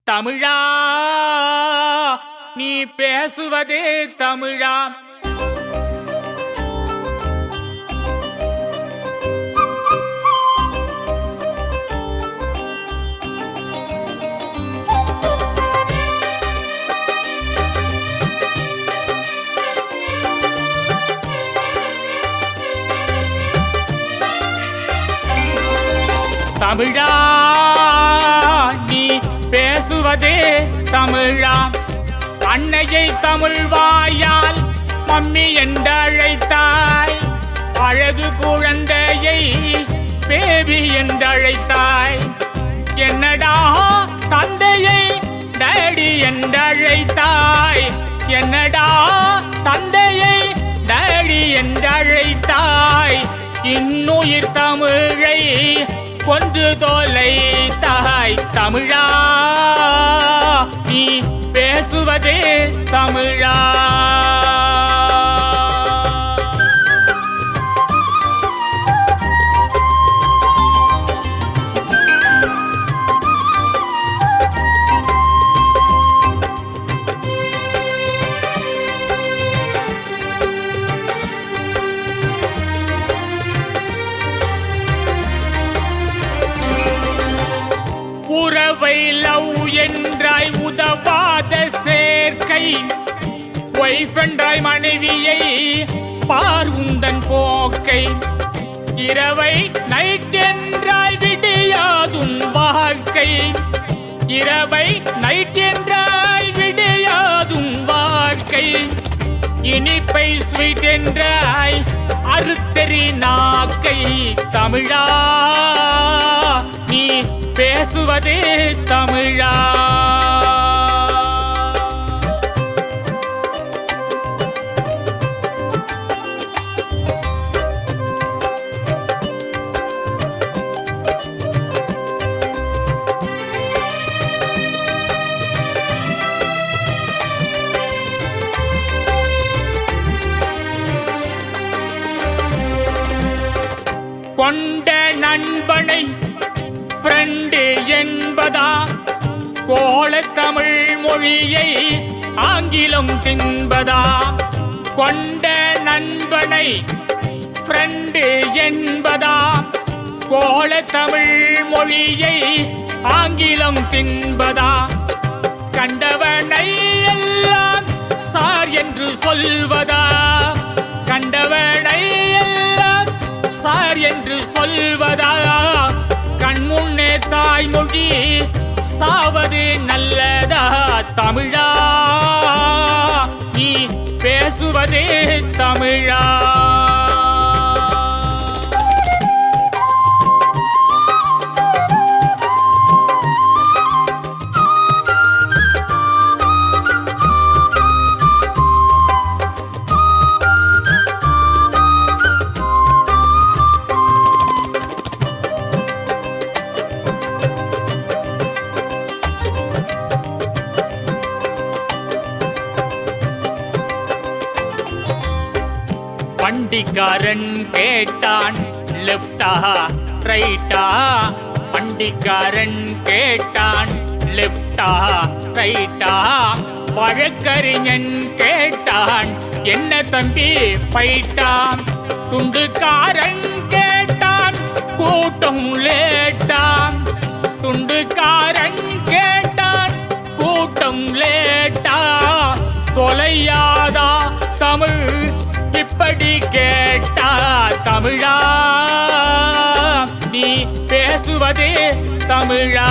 தமிழா நீ பேசுவதே தமிழா. தமிழா நீ பேசுவதே தமிழா. அன்னையை தமிழ் வாயால் மம்மி என்றழைத்தாய், அழகு குழந்தையை பேபி என்றழைத்தாய். என்னடா தந்தையை டேடி என்றழைத்தாய், என்னடா தந்தையை டேடி என்றழைத்தாய். இன்னுயிர் தமிழை கொன்று தொலைத்தாய். தமிழா நீ பேசுவதே தமிழா. உறவை லவ் என்றாய் உதவாத சேர்க்கை, ஒய்ஃப் என்றாய் மனைவியை பார் உந்தன் போக்கை. இரவை நைட் என்றாய் விடியாதுன் வாழ்க்கை, இரவை நைட் என்றாய் விடியாதுன் வாழ்க்கை. இனிப்பை ஸ்வீட் என்றாய் அறுத்தெறி நாக்கை. தமிழா நீ பேசுவதே தமிழா. கொண்ட நண்பனை ஃப்ரெண்டு என்பதா, கோலத்தமிழ் மொழியை ஆங்கிலம் தின்பதா. கொண்ட நண்பனை ஃப்ரெண்டு என்பதா, கோலத்தமிழ் மொழியை ஆங்கிலம் தின்பதா. கண்டவனை எல்லாம் சார் என்று சொல்வதா, கண்டவனை எல்லாம் சார் என்று சொல்வதா. கண்முன்னே தாய்மொழி சாவது நல்லதா. தமிழா நீ பேசுவதே தமிழா. வண்டிக்காரன் கேட்டான் லெஃப்டா ரைட்டா, வண்டிக்காரன் கேட்டான் லெஃப்டா ரைட்டா. வழக்கறிஞன் கேட்டான் என்ன தம்பி பைட்டான். துண்டுக்காரன் கேட்டான் கூட்டம் லேட்டாம், துண்டுக்காரன் கேட்டான் கூட்டம் லேட்டா. தொலையாதா தமிழ் இப்படி கேட்டா. தமிழா நீ பேசுவதே தமிழா.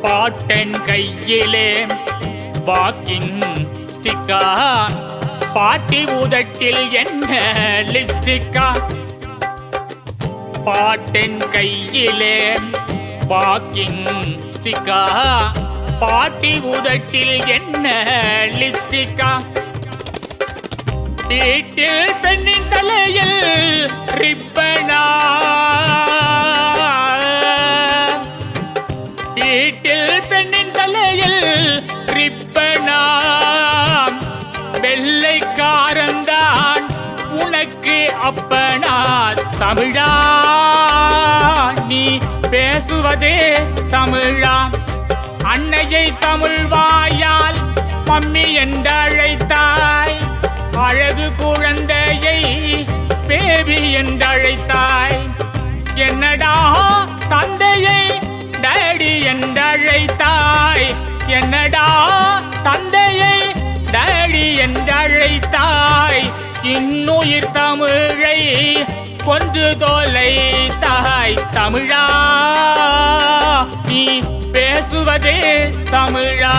பாட்டன் கையிலே வாக்கிங் ஸ்டிக்கா, பாட்டி உதட்டில் என்ன லிப்ஸ்டிக்கா. பாட்டன் கையிலே வாக்கிங் ஸ்டிக்கா, பாட்டி உதட்டில் என்ன லிப்ஸ்டிக்கா. வீட்டில் பெண் அப்பனா தமிழா நீ பேசுவதே தமிழா. அன்னையை தமிழ் வாயால் மம்மி என்றழைத்தாய், அழகு குழந்தையை பேபி என்றழைத்தாய். என்னடா தந்தையை டேடி என்றழைத்தாய், என்னடா தந்தையை டேடி என்றழைத்தாய். இன்னுயிர் தமிழை கொன்று தொலைத்தாய். தமிழா நீ பேசுவதே தமிழா.